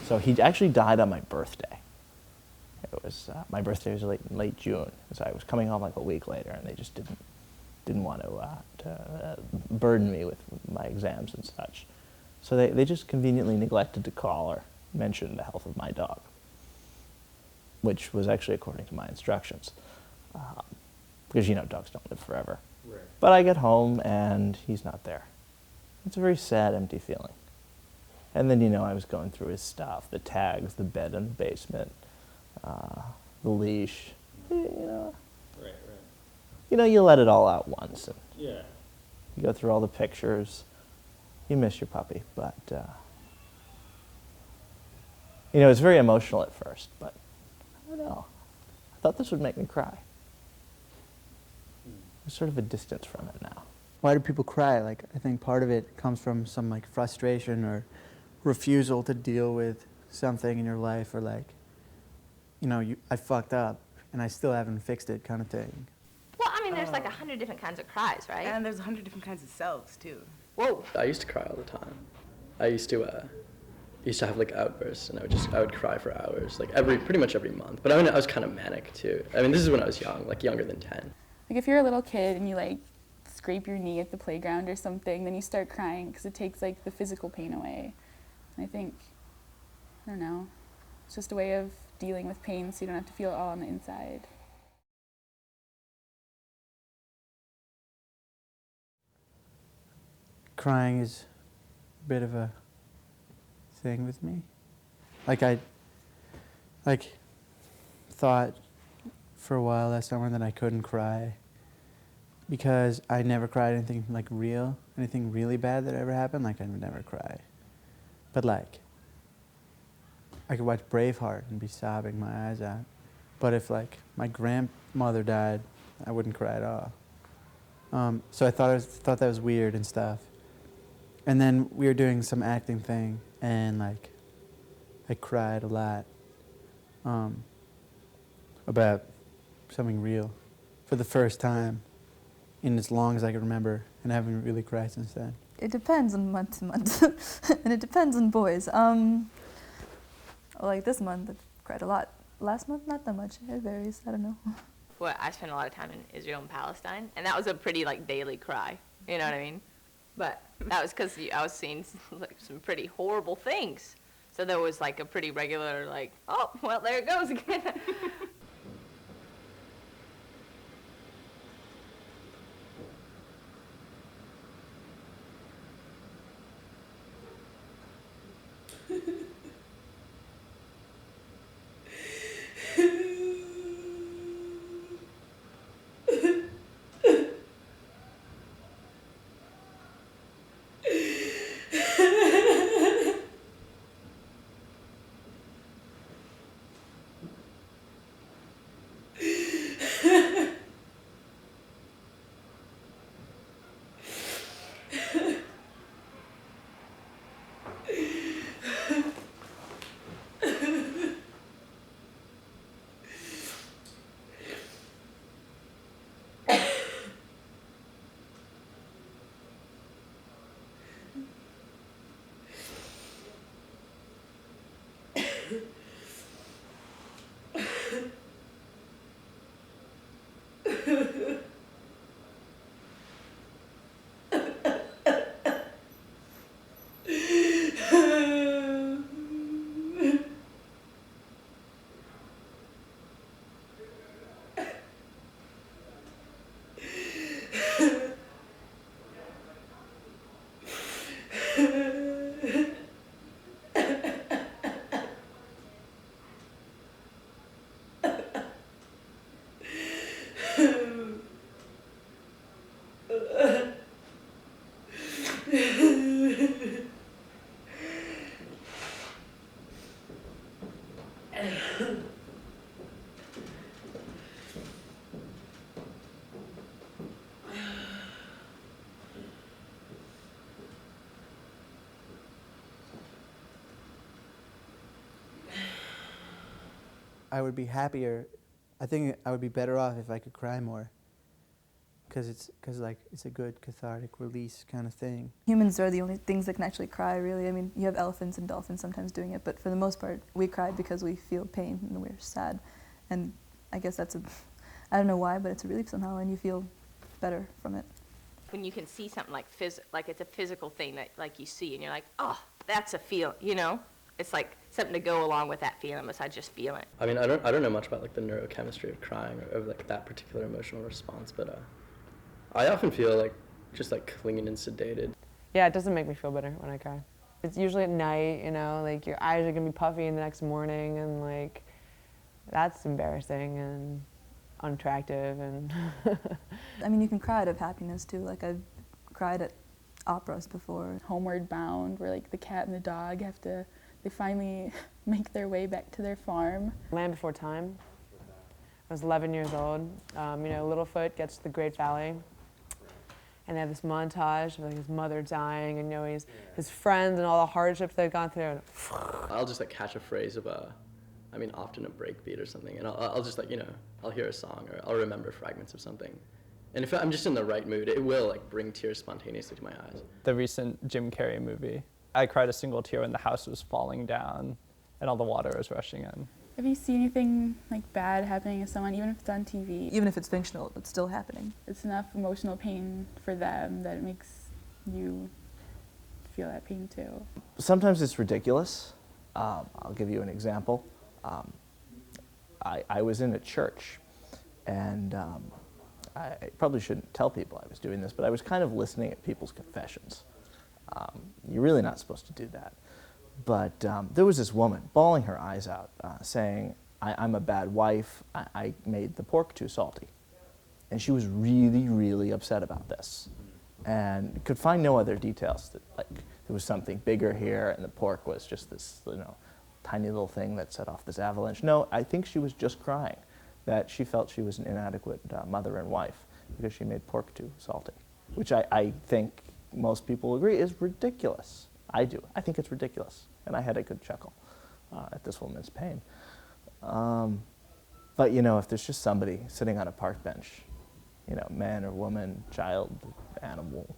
So he actually died on my birthday. It was my birthday was late June, so I was coming home like a week later, and they just didn't want to burden me with my exams and such. So they just conveniently neglected to call or mention the health of my dog, which was actually according to my instructions, because dogs don't live forever. Right. But I get home and he's not there. It's a very sad, empty feeling. And then I was going through his stuff, the tags, the bed in the basement, the leash, Right. You let it all out once, and Yeah. you go through all the pictures. You miss your puppy, but it's very emotional at first, but I don't know. I thought this would make me cry. There's sort of a distance from it now. Why do people cry? Like, I think part of it comes from some like frustration or refusal to deal with something in your life, or like, I fucked up and I still haven't fixed it kind of thing. Well, I mean, there's like 100 different kinds of cries, right? And there's 100 different kinds of selves, too. Whoa. I used to cry all the time. I used to have like outbursts, and I would cry for hours, like pretty much every month. But I was kind of manic too. I mean, this is when I was young, like younger than 10. Like if you're a little kid and you like scrape your knee at the playground or something, then you start crying because it takes like the physical pain away. And I think, I don't know, it's just a way of dealing with pain so you don't have to feel it all on the inside. Crying is a bit of a thing with me. Like I thought for a while last summer that I couldn't cry because I never cried anything anything really bad that ever happened. Like I would never cry. But like, I could watch Braveheart and be sobbing my eyes out. But if like my grandmother died, I wouldn't cry at all. So I thought that was weird and stuff. And then we were doing some acting thing, and like, I cried a lot about something real for the first time in as long as I can remember, and I haven't really cried since then. It depends on month to month, and it depends on boys. Like this month, I cried a lot. Last month, not that much. It varies. I don't know. Well, I spent a lot of time in Israel and Palestine, and that was a pretty like daily cry. You know what I mean? But that was because I was seeing like some pretty horrible things. So there was like a pretty regular like, oh, well, there it goes again. I would be happier. I think I would be better off if I could cry more. because like it's a good cathartic release kind of thing. Humans are the only things that can actually cry, really. I mean, you have elephants and dolphins sometimes doing it, but for the most part, we cry because we feel pain and we're sad. And I guess that's I don't know why, but it's a relief somehow, and you feel better from it. When you can see something like it's a physical thing that like you see, and you're like, oh, that's a feel, you know? It's like something to go along with that feeling besides just feeling it. I mean, I don't know much about like the neurochemistry of crying or of like that particular emotional response, but I often feel like just like clean and sedated. Yeah, it doesn't make me feel better when I cry. It's usually at night, you know, like your eyes are gonna be puffy the next morning, and like that's embarrassing and unattractive. And I mean, you can cry out of happiness too. Like I've cried at operas before. Homeward Bound, where like the cat and the dog they finally make their way back to their farm. Land Before Time. I was 11 years old. You know, Littlefoot gets to the Great Valley, and they have this montage of like his mother dying, and you know his friends and all the hardships they've gone through. And I'll just like catch a phrase of I mean, often a breakbeat or something, and I'll just like, you know, I'll hear a song or I'll remember fragments of something. And if I'm just in the right mood, it will like bring tears spontaneously to my eyes. The recent Jim Carrey movie, I cried a single tear when the house was falling down and all the water was rushing in. Have you seen anything like bad happening to someone, even if it's on TV? Even if it's fictional, it's still happening. It's enough emotional pain for them that it makes you feel that pain too. Sometimes it's ridiculous. I'll give you an example. I was in a church, and I probably shouldn't tell people I was doing this, but I was kind of listening at people's confessions. You're really not supposed to do that. But there was this woman bawling her eyes out, saying, I'm a bad wife, I made the pork too salty. And she was really, really upset about this. And could find no other details, that like there was something bigger here and the pork was just this, you know, tiny little thing that set off this avalanche. No, I think she was just crying, that she felt she was an inadequate mother and wife because she made pork too salty, which I think most people agree is ridiculous. I do. I think it's ridiculous. And I had a good chuckle at this woman's pain. But, you know, if there's just somebody sitting on a park bench, you know, man or woman, child, animal,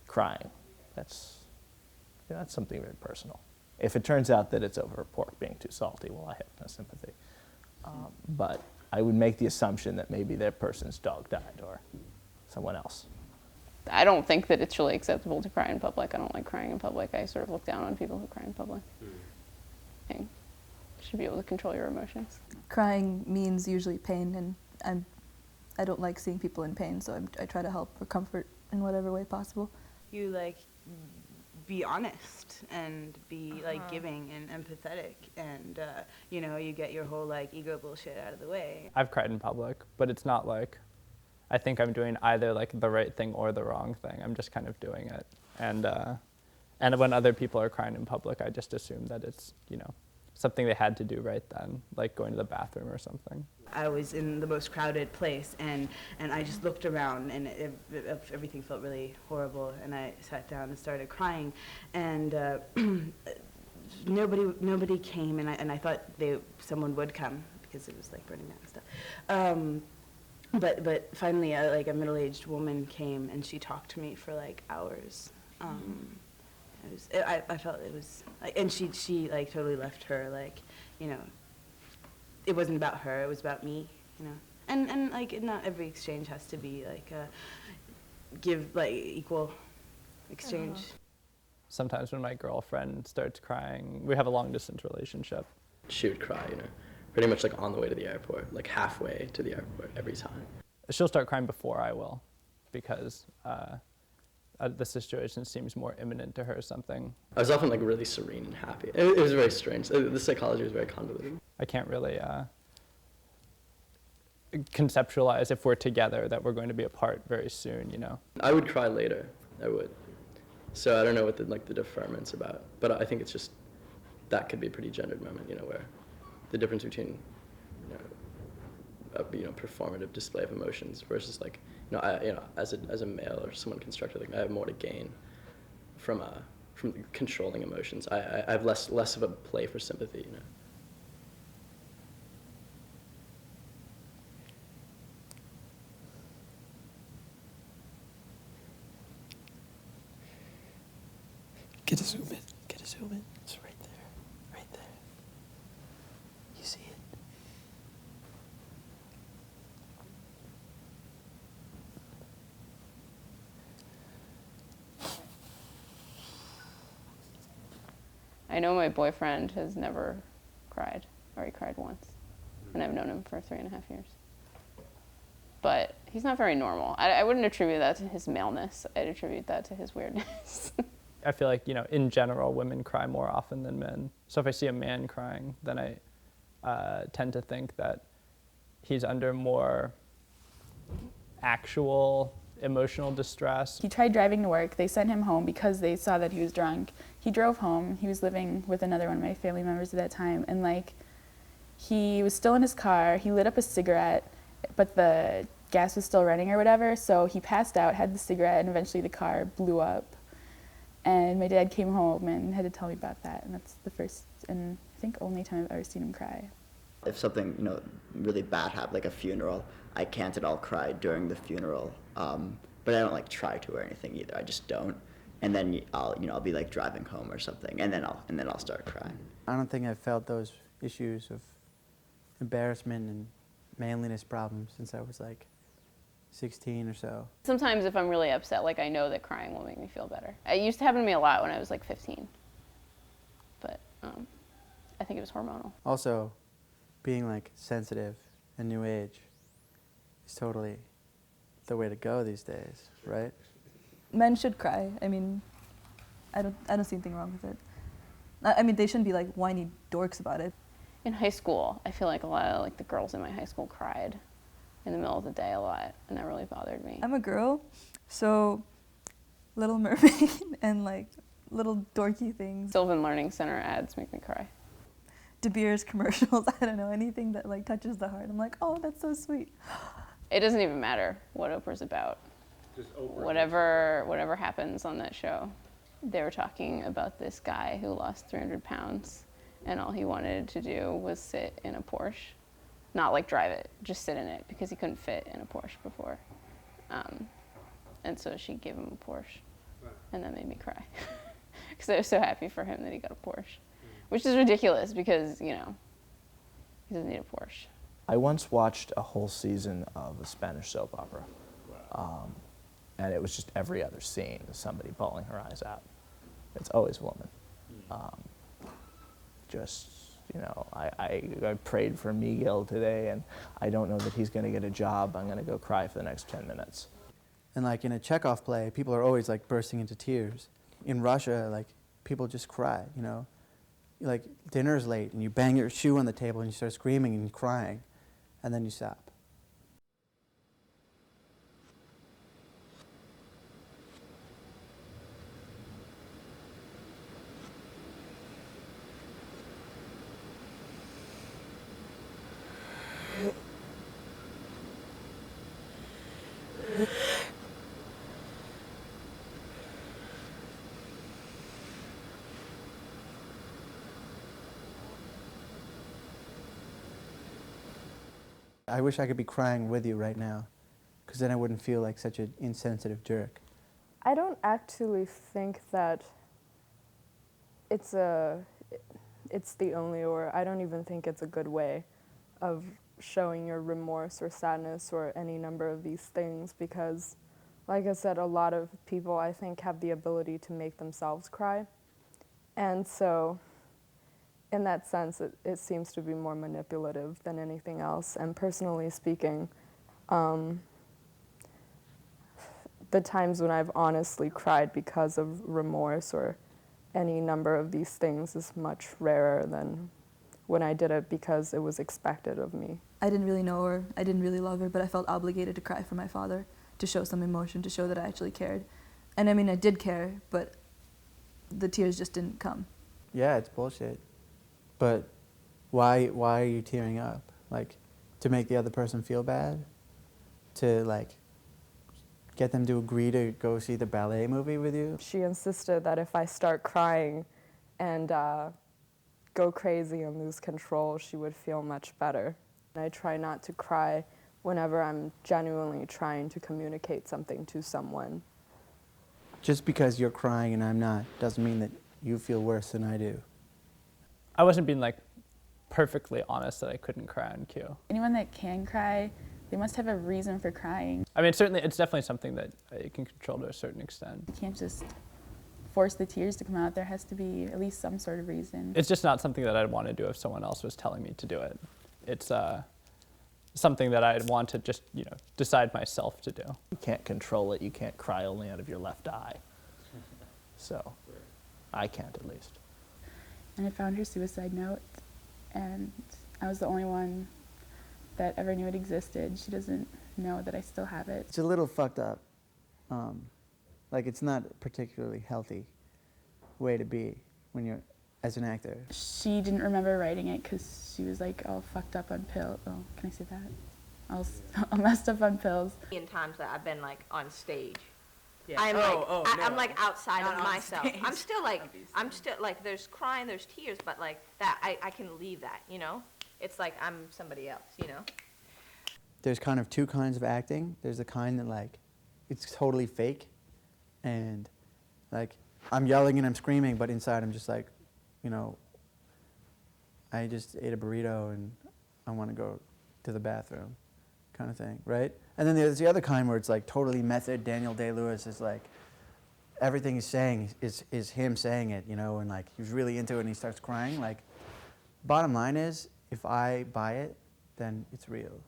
crying, that's something very personal. If it turns out that it's over pork being too salty, well, I have no sympathy. But I would make the assumption that maybe their person's dog died or someone else. I don't think that it's really acceptable to cry in public. I don't like crying in public. I sort of look down on people who cry in public. I think you should be able to control your emotions. Crying means usually pain, and I don't like seeing people in pain, so I try to help or comfort in whatever way possible. You like be honest and be like giving and empathetic, and you know, you get your whole like ego bullshit out of the way. I've cried in public, but it's not like I think I'm doing either like the right thing or the wrong thing. I'm just kind of doing it. And when other people are crying in public, I just assume that it's, you know, something they had to do right then, like going to the bathroom or something. I was in the most crowded place, and I just looked around, and everything felt really horrible, and I sat down and started crying, and nobody came, and I thought someone would come because it was like burning down and stuff. But finally, like a middle-aged woman came, and she talked to me for like hours. I felt it was, and she like totally left her, like, you know, it wasn't about her, it was about me, you know. And like not every exchange has to be like equal exchange. Sometimes when my girlfriend starts crying, we have a long-distance relationship. She would cry, you know, pretty much like on the way to the airport, like halfway to the airport every time. She'll start crying before I will, because the situation seems more imminent to her or something. I was often like really serene and happy. It was very strange. The psychology was very convoluted. I can't really conceptualize if we're together that we're going to be apart very soon, you know. I would cry later. I would. So I don't know what the deferment's about, but I think it's just that could be a pretty gendered moment, you know, where the difference between, you know, performative display of emotions versus like, you know, as a male or someone constructed, like I have more to gain from controlling emotions. I have less of a play for sympathy, you know. Get a zoom in. Get a zoom in. It's right there. Right there. You see it? I know my boyfriend has never cried, or he cried once, and I've known him for 3.5 years. But he's not very normal. I wouldn't attribute that to his maleness. I'd attribute that to his weirdness. I feel like, in general, women cry more often than men. So if I see a man crying, then I tend to think that he's under more actual emotional distress. He tried driving to work. They sent him home because they saw that he was drunk. He drove home. He was living with another one of my family members at that time. And he was still in his car. He lit up a cigarette, but the gas was still running or whatever. So he passed out, had the cigarette, and eventually the car blew up. And my dad came home and had to tell me about that. And that's the first and I think only time I've ever seen him cry. If something, really bad happened, like a funeral, I can't at all cry during the funeral. But I don't try to or anything either. I just don't. And then I'll be driving home or something, and then I'll start crying. I don't think I've felt those issues of embarrassment and manliness problems since I was 16 or so. Sometimes if I'm really upset, I know that crying will make me feel better. It used to happen to me a lot when I was 15. But I think it was hormonal. Also, being sensitive and new age is totally the way to go these days, right? Men should cry. I mean, I don't see anything wrong with it. I mean, they shouldn't be whiny dorks about it. In high school, I feel like a lot of the girls in my high school cried in the middle of the day a lot, and that really bothered me. I'm a girl, so Little Mermaid and little dorky things. Sylvan Learning Center ads make me cry. De Beers commercials, I don't know, anything that touches the heart. I'm oh, that's so sweet. It doesn't even matter what Oprah's about. Whatever happens on that show. They were talking about this guy who lost 300 pounds, and all he wanted to do was sit in a Porsche. Not drive it, just sit in it, because he couldn't fit in a Porsche before. And so she gave him a Porsche, and that made me cry. Because I was so happy for him that he got a Porsche. Which is ridiculous, because, he doesn't need a Porsche. I once watched a whole season of a Spanish soap opera. And it was just every other scene, somebody bawling her eyes out. It's always a woman. I prayed for Miguel today, and I don't know that he's going to get a job. I'm going to go cry for the next 10 minutes. And in a Chekhov play, people are always bursting into tears. In Russia, people just cry, dinner's late, and you bang your shoe on the table, and you start screaming and crying, and then you stop. I wish I could be crying with you right now, because then I wouldn't feel like such an insensitive jerk. I don't actually think that it's the only, or I don't even think it's a good way of showing your remorse or sadness or any number of these things, because, like I said, a lot of people, I think, have the ability to make themselves cry. And so, in that sense, it seems to be more manipulative than anything else. And personally speaking, the times when I've honestly cried because of remorse or any number of these things is much rarer than when I did it because it was expected of me. I didn't really know her, I didn't really love her, but I felt obligated to cry for my father, to show some emotion, to show that I actually cared. And I mean, I did care, but the tears just didn't come. Yeah, it's bullshit. But why are you tearing up? To make the other person feel bad? To get them to agree to go see the ballet movie with you? She insisted that if I start crying and go crazy and lose control, she would feel much better. I try not to cry whenever I'm genuinely trying to communicate something to someone. Just because you're crying and I'm not doesn't mean that you feel worse than I do. I wasn't being like perfectly honest that I couldn't cry on cue. Anyone that can cry, they must have a reason for crying. I mean, certainly, it's definitely something that you can control to a certain extent. You can't just force the tears to come out. There has to be at least some sort of reason. It's just not something that I'd want to do if someone else was telling me to do it. It's something that I'd want to just, decide myself to do. You can't control it. You can't cry only out of your left eye. So, I can't at least. And I found her suicide note, and I was the only one that ever knew it existed. She doesn't know that I still have it. It's a little fucked up. Like, it's not a particularly healthy way to be when you're, as an actor. She didn't remember writing it because she was like all fucked up on pills. Oh, can I say that? All messed up on pills. In times that I've been like on stage, Yeah. I'm no. like outside Not of on myself. stage. I'm still like there's crying, there's tears, but like that I can leave that, It's like I'm somebody else, There's kind of two kinds of acting. There's the kind that, like, it's totally fake, and, like, I'm yelling and I'm screaming, but inside I'm just like, I just ate a burrito and I want to go to the bathroom, kind of thing, right? And then there's the other kind where it's like totally method. Daniel Day-Lewis is like, everything he's saying is him saying it, and like he's really into it and he starts crying. Like, bottom line is, if I buy it, then it's real.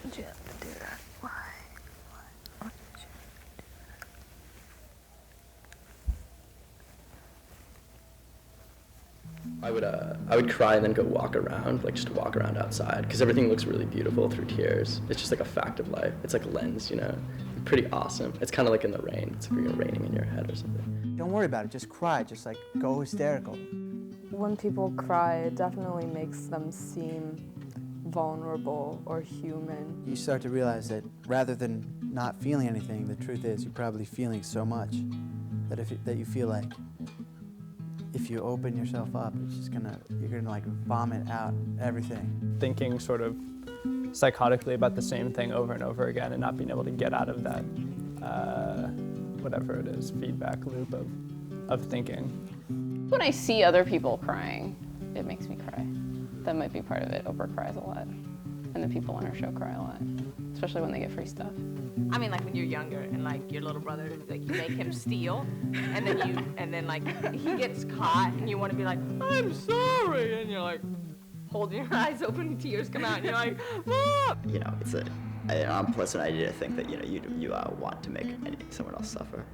Did you have to do that? Why? Why did you? I would cry and then go walk around, like just walk around outside, because everything looks really beautiful through tears. It's just like a fact of life. It's like a lens, Pretty awesome. It's kind of like in the rain. It's like raining in your head or something. Don't worry about it. Just cry. Just like go hysterical. When people cry, it definitely makes them seem vulnerable or human. You start to realize that rather than not feeling anything, the truth is you're probably feeling so much that that you feel like if you open yourself up, you're gonna like vomit out everything. Thinking sort of psychotically about the same thing over and over again and not being able to get out of that, whatever it is, feedback loop of thinking. When I see other people crying, it makes me cry. That might be part of it. Oprah cries a lot, and the people on her show cry a lot, especially when they get free stuff. I mean, like when you're younger and like your little brother, like you make him steal, and then like he gets caught, and you want to be like, I'm sorry, and you're like holding your eyes open, tears come out, and you're like, Mom! It's an unpleasant idea to think that you want to make someone else suffer.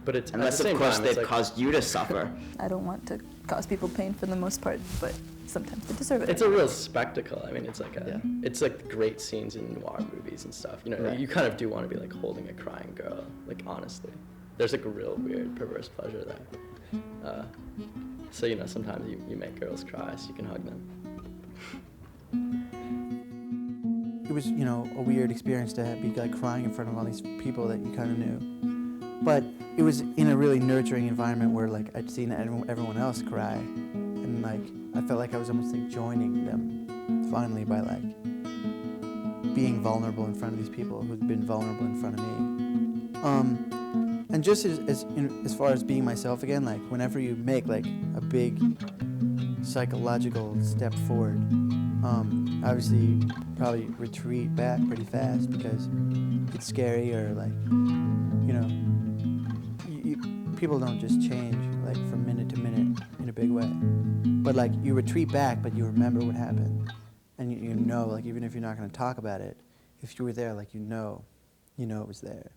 But it's Unless, at the of same course, time, they've it's like, caused you to suffer. I don't want to cause people pain for the most part, but sometimes they deserve it. it's a real spectacle. I mean, it's like Yeah. it's like great scenes in noir movies and stuff. Right. You kind of do want to be like holding a crying girl, like honestly. There's like a real weird perverse pleasure there. So sometimes you make girls cry so you can hug them. It was, a weird experience to be like crying in front of all these people that you kind of knew. But it was in a really nurturing environment where like I'd seen everyone else cry, and like I felt like I was almost like joining them finally by like being vulnerable in front of these people who'd been vulnerable in front of me. And just as far as being myself again, like whenever you make like a big psychological step forward, obviously you probably retreat back pretty fast because it's scary, or like, people don't just change like from minute to minute in a big way. But like you retreat back, but you remember what happened, and like even if you're not going to talk about it, if you were there, like you know it was there.